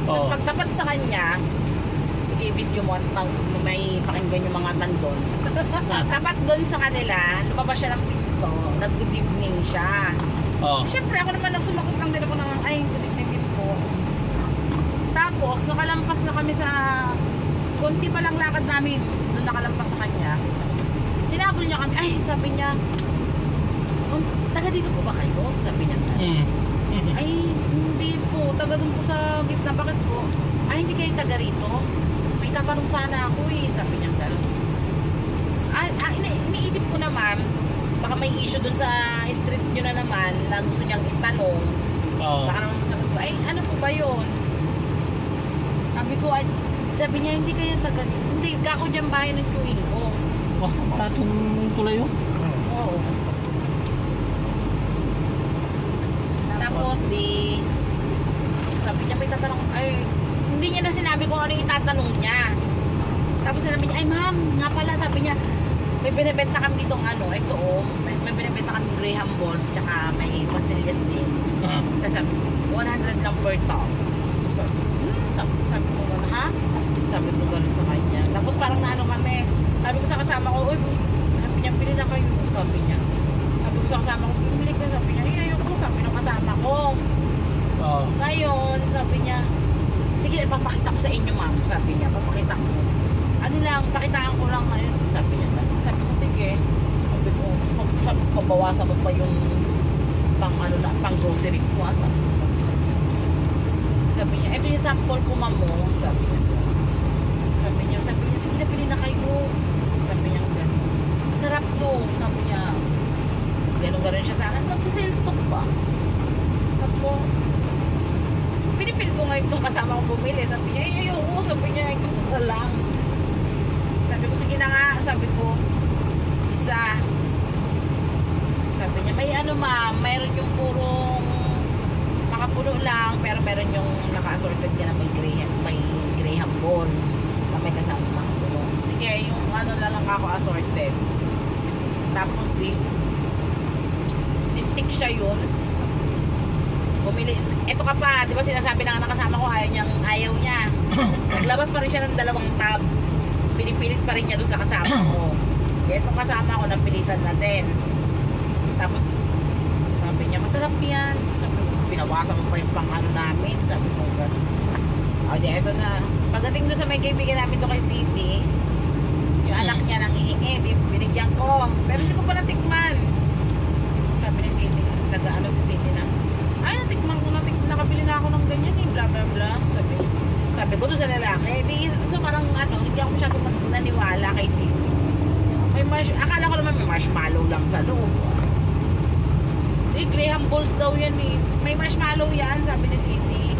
Tapos pagtapat sa kanya, sige, video mo at may pakinggan yung mga nandun. Tapat doon sa kanila, lumabas siya ng pinto, nag-good evening siya. Siyempre, ako naman nagsumakot lang din ako ng, ay, good evening din po. Tapos, nakalampas na kami sa, konti pa lang lakad namin, doon nakalampas sa kanya. Hinabol niya kami, ay, sabi niya, taga dito po ba kayo? Sabi niya. Ay, hindi po, taga doon po sa gitna, bakit po? Ay, hindi kayo taga rito? May tatanong sana ako eh, sabi niya gano'n. Iniisip ko naman, baka may issue dun sa street nyo na naman na gusto niyang itanong. Baka naman masagot ko, ay ano po ba yun? Sabi niya, hindi kayo taga dito. Hindi, kako dyan bahay ng chewing ko. Basta pala itong tulay yun? Oo. Tapos sabi niya may tatanong, ay hindi niya na sinabi kung ano yung itatanong niya. Tapos sinabi niya, ay ma'am, nga pala, sabi niya, may binibenta kami ditong ito may binibenta kami Graham balls, tsaka may pastillas din. Kasi 100 lang per top. Sabi ko gano'n, ha? Sabi ko gano'n sa kanya. Tapos parang naano kami, sabi ko sa kasama ko, uy, sabi niya, pili na kayo, sabi niya. Sabi ko sa kasama ko, pili ka, sabi niya, ayoko, sabi ng kasama ko. Ngayon, sabi niya, sige, ipapakita ko sa inyo, ma'am. Sabi niya, papakita ko. Ano lang, pakitaan ko lang ngayon. Sabi niya, sabi ko, sige. Sabi ko, pabawasan mo pa yung pang grocery ko. Sabi niya, ito yung sample ko, ma'am mo. Sabi niya, sige, napili na kayo. Sabi niya, gano'n. Sarap to. Sabi niya, gano'n siya sa akin. Magsa-sales talk ba? Tapos, pinipil ko nga itong kasama kong bumili. Sabi niya, ayoko. Sabi niya, ikaw na lang. Sabi ko, sige na nga. Sabi ko, isa. Sabi niya, may ma'am, mayroon yung purong makapuno lang, pero meron yung naka-assorted ka na may Graham balls na may kasama makapuno. Sige, yung lang ako assorted. Tapos tintik siya yun. Bumili. Ito ka pa, di ba sinasabi na nakasama ko, ayaw niya. Naglabas pa rin siya ng 2 tab. Pinipilit pa rin niya doon sa kasama ko. Ito kasama ko, napilitan na din. Tapos, sabi niya, masarap yan. Sabi ko, pinawasan mo pa yung pang-ano namin. Sabi ko, gano'n. O, di, ito na. Pagdating doon sa may kaibigan namin doon kay City, yung anak niya nang ihingi, binigyan ko. Pero hindi ko pa natikman. Sabi ni City, nag-ano si City na, ay, natikman ko, nakabili na ako ng ganyan eh, bla bla bla. Sabi ko doon sa lalaki, so parang hindi ako masyadong naniwala kay City. Akala ko naman may marshmallow lang sa loob. Graham balls daw yan eh. May marshmallow yan, sabi ni City.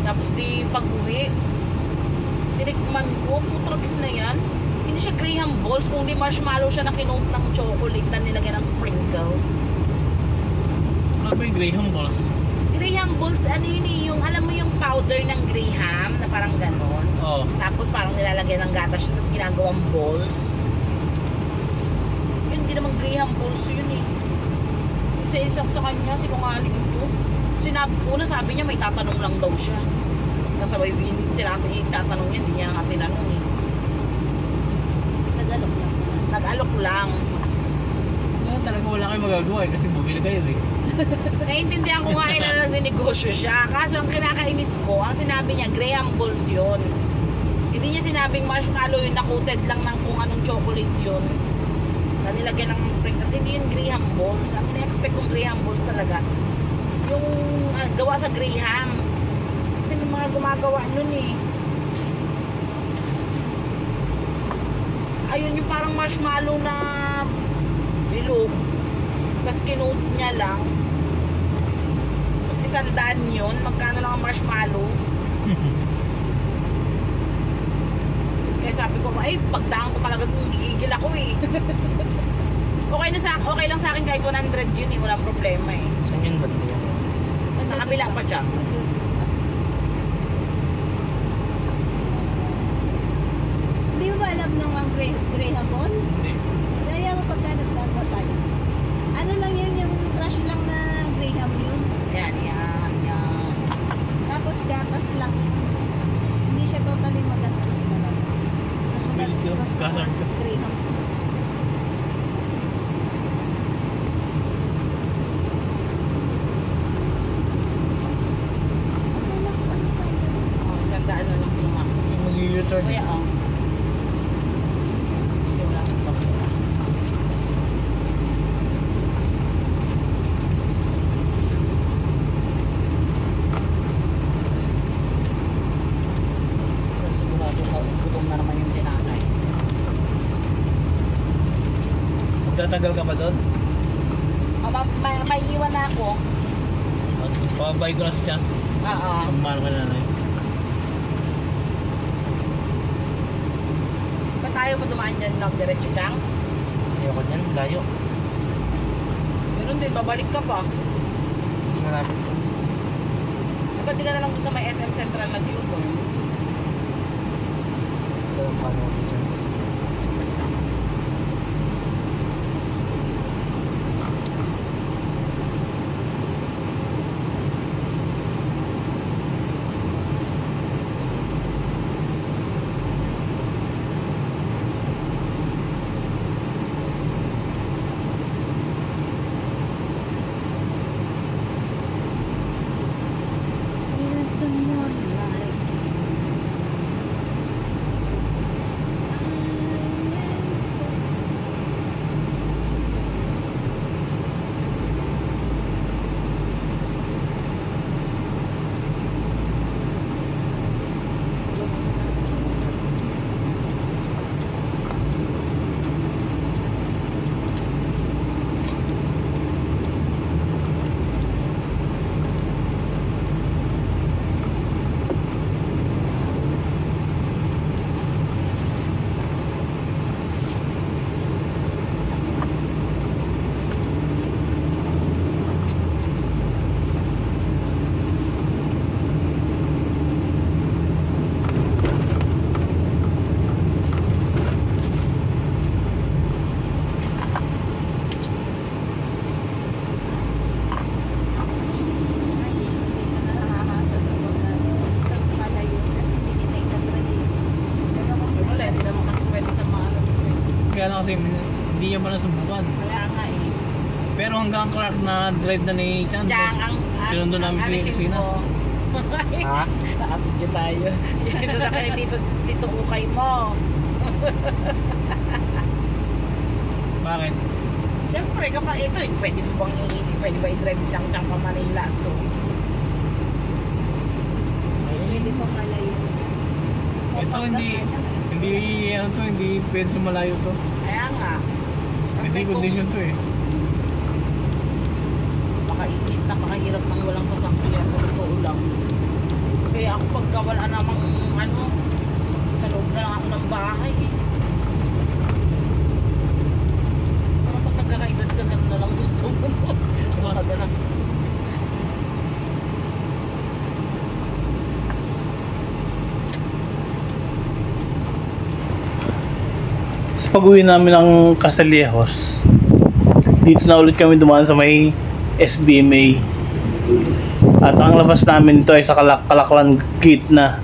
Tapos pag-uwi, tinikman ko, putragis na yan. Hindi siya Graham balls, kundi marshmallow siya na kinote ng chocolate na nilagyan ng sprinkles. Ano ba yung Graham balls? Graham balls, yun eh, yung alam mo yung powder ng Graham na parang ganon. Tapos parang nilalagyan ng gatas yun, tapos ginagawang balls. Yun, hindi naman Graham balls yun eh. Isa-isak sa kanya, sinungaling ito. Una sabi niya may tatanong lang daw siya. Kasabay tatanong niya, hindi niya nga tinanong eh. Nag-alok lang. Talaga wala kayo magagawa eh, kasi bumili kayo eh. Naiintindihan ko nga na nagninegosyo siya. Kaso ang kinakainis ko, ang sinabi niya, Graham balls yun. Hindi niya sinabing marshmallow yun, nakuted lang ng kung anong chocolate yun. Na nilagyan ng sprinkles. Hindi yun Graham balls. Ang ina-expect kong Graham balls talaga, yung gawa sa Graham. Kasi may mga gumagawa nun eh. Ayun yung parang marshmallow na bilog. Tapos kinote niya lang. Tapos 100 yun. Magkano lang ang marshmallow? Kaya sabi ko, ay, pagdaan ko talaga gigigil ako eh. Okay lang sa akin kahit 100 yun eh. Walang problema eh. Saan yun ba ito? Sa kabila pa siya. Hindi mo ba alam nung ang Graham ball? Hindi. Kaya mo pagka nagdagwa tayo. Ano lang yun, yung crush lang na Graham yun. Yan. Tapos Kasar ka. Graham. Oh, isang daan na lang yung ako. Mag-u-turn. Kuya, oh. Kasi wala akong pakita. Pero sigurado ka, gutom na naman yung sinanay. Magtatagal ka ba doon? Oh, may iwan na ako. Pabay ko na sa chance. Oo. Pagmahal ka na na yun. Ba tayo mo dumaan dyan ng diretso lang? Ayoko dyan, layo. Meron din, babalik ka pa. Malapit ko. Ba't di ka na lang doon sa may SM Central nag-U-turn? Ito, paano ako dyan? Need someone like hindi siya nakahasa sa mga sa malayo kasi hindi kita itatrain. Pero kung Wala, hindi naman kasi pwede sa mga ano. Kaya na kasi hindi niya pa nasubukan. Kaya nga eh. Pero hanggang Clark na drive na ni Chan. Diyan ang... Sinundo namin si arihin Christina. mo. Ha? Nakapidyo tayo. Dito sa kayo, dito ukay mo. Bakit? Siyempre, kapag ito, pwede mo bang pwede ba i-drive dyan pa Manila to? pwede pa malayo. Ito hindi ano to, hindi pwede sa malayo to. Kaya nga. Hindi condition to eh. Napakahirap nang walang sasakyan. Totoo lang. Kaya ako pagka wala namang ano, sa loob na lang ako ng bahay eh. Pero pag nagkakaedad ka, ganun na lang gusto mo. Wala ka na. Sa pag-uwi namin ng Castillejos, dito na ulit kami dumaan sa may SBMA. At ang labas namin ito ay sa Kalaklan Gate na.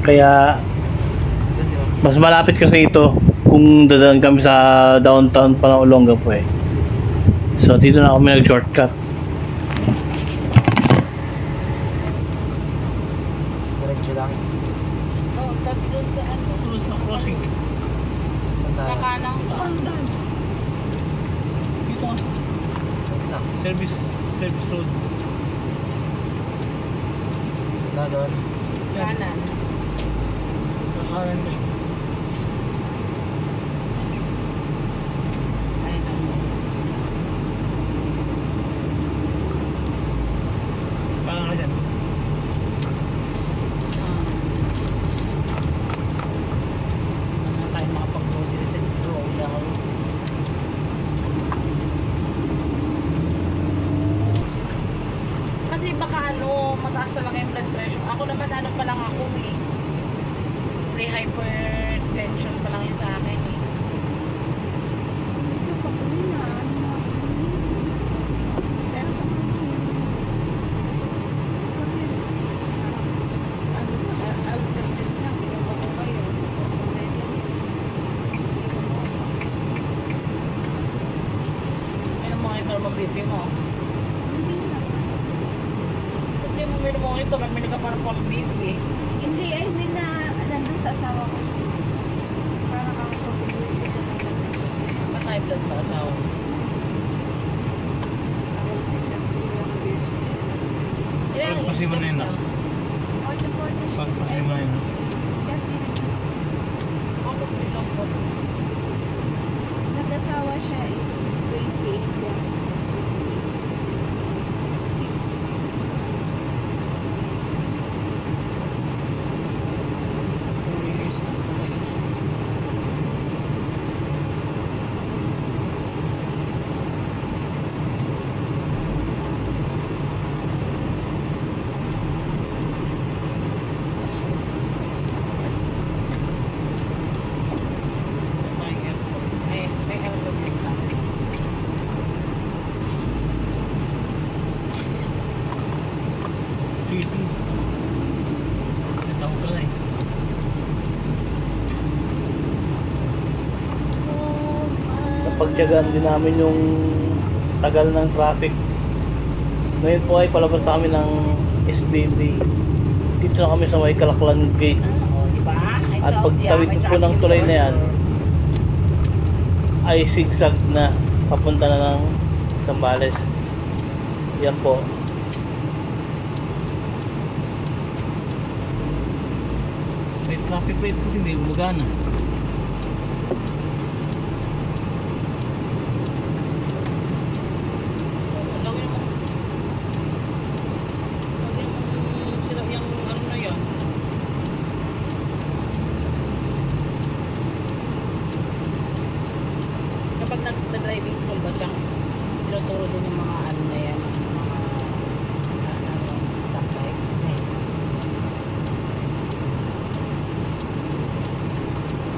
Kaya mas malapit kasi ito kung dadaan kami sa downtown pa ng Olongapo eh. So dito na kami nag-shortcut. Diretso lang. Oh, tapos doon sa ano, Tulos sa crossing. kakanang ba? Dito ah. Service road. Na doon. Kanan. Kakanan mo eh. Ay, ano. Parang ka dyan. Ano tayo makapag-grocery sa Royal. Kasi baka ano, mataas talaga yung blood pressure. Ako naman ano pa lang ako eh. Pre-hypertension pa lang yung sa akin eh. Sa pag-uwi na, pero sa alternative na, ginawa ko kayo. mo yung monitor, mamili ka para pang baby eh. Hindi, ay hindi na nandun sa asawa ko. Para kang pag-uwi sa Mas high blood ba asawa? Pagpasin mo na yun, ah. Pagpasin mo na yun. Nag-asawa siya is 28 yan. 6. May aircon din ka. Sige, sige. Tawag ka na eh. Napagtyagaan din namin yung tagal ng traffic. Ngayon po ay palabas namin ng SBB. Dito na kami sa may Kalaklan Gate. Oo, di ba? I At told ya, pagtawid may po ng traffic tulay na yan, enforcer. ay zigzag na papunta na ng Zambales. Yan po. May traffic light kasi hindi gumagana. Alam mo sila yung ano na yan. Kapag nag-driving school ba kang tinuturo din yung mga ano na yan, mga stoplight.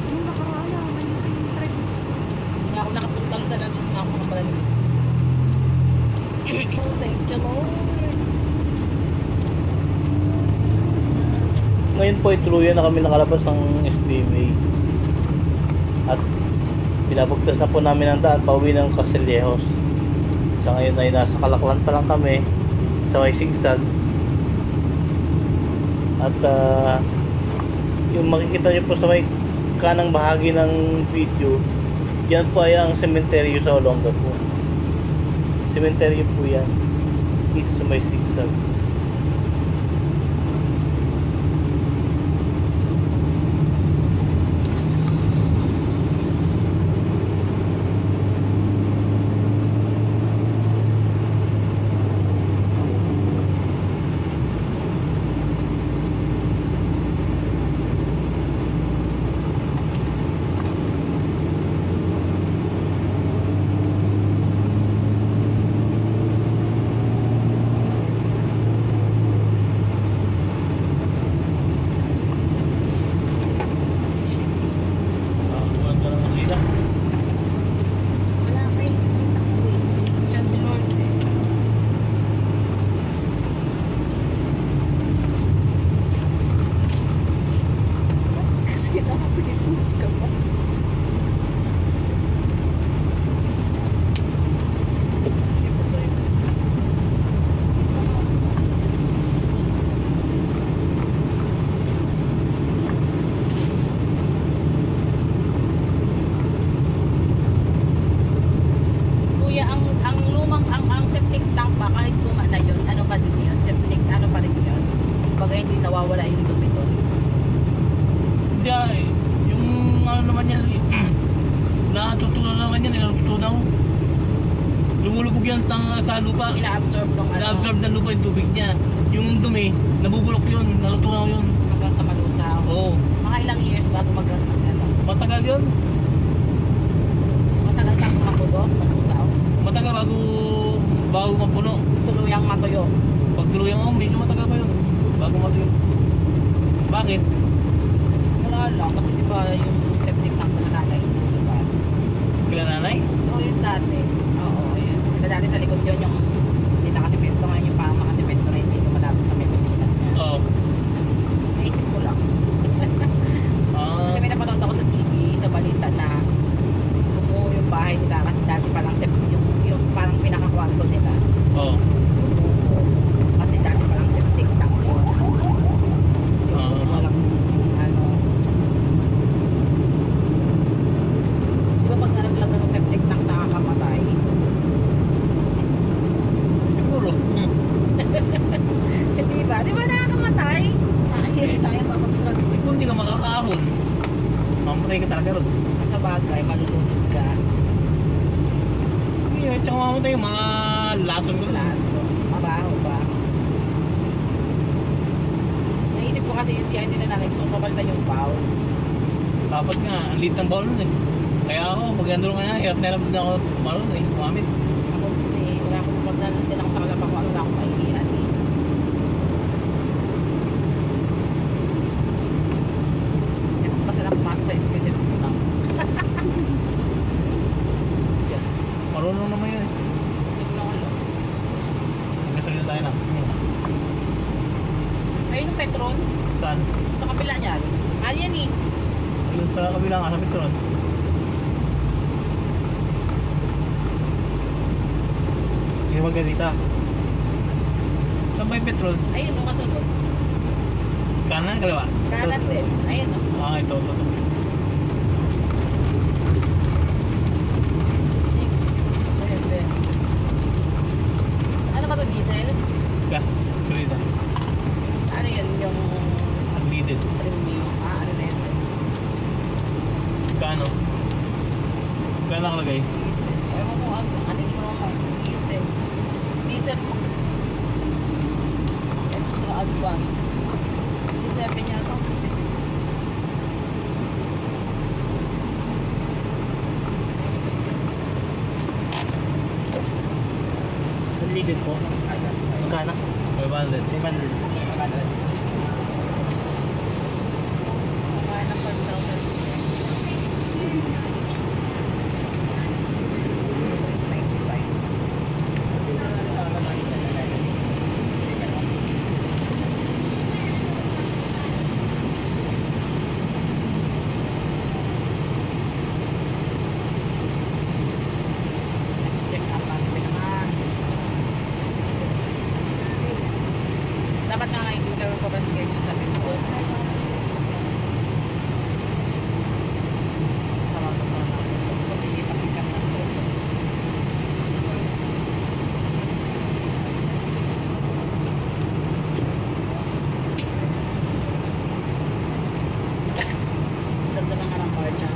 Yung nakawala, may driving school. Hindi ako nakapunta na ako nakapalan. Oh, thank you Lord. Ngayon po ay tuluyan na kami nakalabas ng SBMA. At pinabugtas na po namin ang daan pauwi ng Castillejos. Sa ngayon ay nasa Kalaklan pa lang kami sa may zigzag. At yung makikita nyo po sa may kanang bahagi ng video, yan po ay ang sementeryo sa Olongapo. Sementeryo po yan dito sa may zigzag. Wala kayo nakauwi. Yan si Lord eh. Kasi nakapag-Christmas ka pa. Kuya, ang lumang ang septic tank pa kahit luma na yun, ano pa din yun? Septic, ano pa rin yun? Baga hindi nawawala yung dumi doon. Hindi yung ano naman yan, natutunaw naman yan, natutunaw. Lumulubog yan sa lupa. Ina-absorb ng ano, Na-absorb ng lupa yung tubig niya. Yung dumi, nabubulok yun, natutunaw yun. hanggang sa malusaw. Oo, Mga ilang years bago ano, matagal yun. matagal kang mapudo, malusaw. Matagal bago mapuno. Tuluyang matuyo. Pag tuluyang medyo matagal pa yun. Bago matuyo. Bakit? Wala lang, kasi di ba yung septic tank na nanay, di ba? Kila nanay? Oo, yun dati. Oo, yun. Diba dati sa likod yun yung hindi nakasimento ngayon yung parang makasimento na hindi malapit sa may kusina niya. Oo. Naisip ko lang. Kasi may napanood ako sa TV, sa balita na kumuha yung bahay nila kasi dati palang yung parang pinakakwarto nila. Oo. Kumuha. Kasi dati palang septic tank. mamamatay ka talaga ron. Sa bagay, malulunod ka. Hindi, tsaka mamamatay yung mga lason ko. Laso. Mabaho ba? Naisip ko kasi yung siya hindi na gusto ko papalitan yung bowl. Dapat nga, ang liit ng ball nun eh. Kaya ako, pag nandun nga na, hirap na hirap din ako marunong eh, kumamit. Ako din eh, wala akong pagdalan din ako sa kalapa ko, ano na akong mahihiyan eh. Kaya kung basta na pumasok sa isip-isip ko lang. Marunong naman yun eh. Hindi ko lang alam. Gasolina tayo na. Ayun yung Petron, Saan? sa kapila niyan. Yan eh. Yung sa kabilang nga, sa Petron. Yung magganita. Saan ba yung Petron? Ayun, nung kasunod. Kanan, kaliwa? Kanan din. Ayun o. Ah, ito. 6, 7. Ano ba ito, diesel? Gas, gasolina. Ano yun, yung Unleaded. premium? Ano na yun? Kano? Kano nakalagay? Diesel. Ewan ko ano, kasi hindi ko naman diesel. Diesel max. Extra advance. 57 yata, 56. Unleaded po. Magkano? 500. 500. Kaya ng 5,695. Check up natin naman. Dapat nga ngayon kami pa ba schedule sa Bicol? Tama ko pa na. Hindi pa pick up na ito. Ganda na nga ng bar dyan.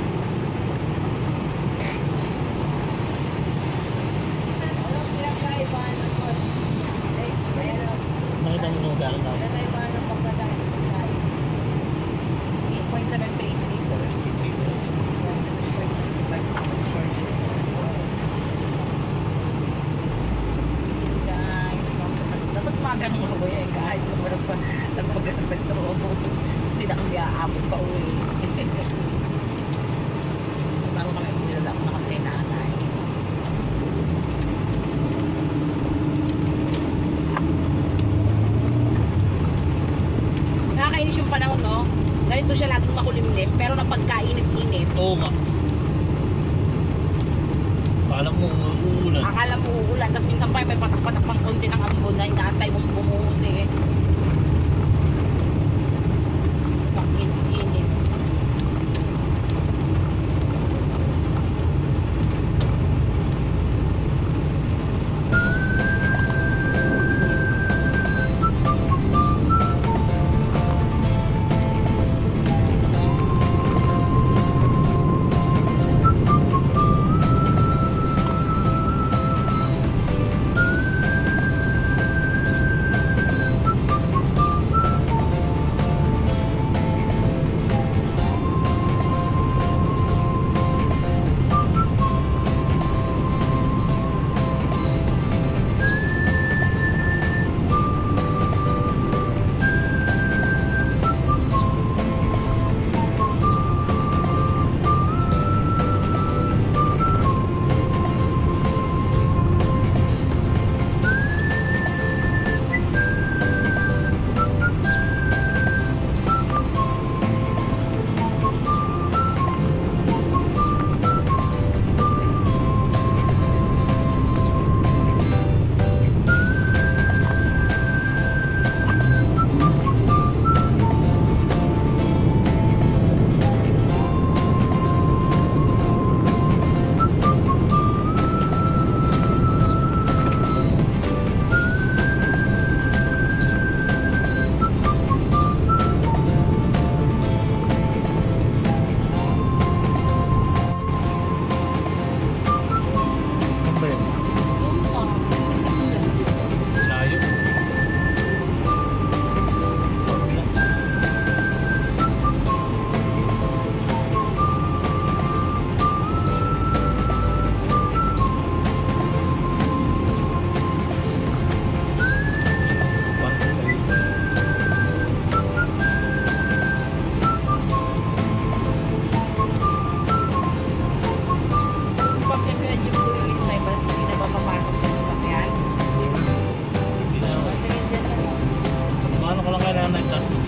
Nakita mo nung gano'n na. 8.7 to 8 liters. Yeah, this is 0.5 charge. Guys, dapat mga ganun ako yan guys. Kung wala pa nagpagka sa petrol, hindi na kami aabot pa uwi. Bago kami nilala ko na kami nanay. Nakakainis yung panahon, no? Ganito siya laging makulimlim, pero napagkainit-init. Oo nga. Alam mo, uulan. Akala mo uulan, tapos minsan pa may patak-patak pang konti ng ambon na inaantay mong bumuhos eh. Sa init-init. nagtas.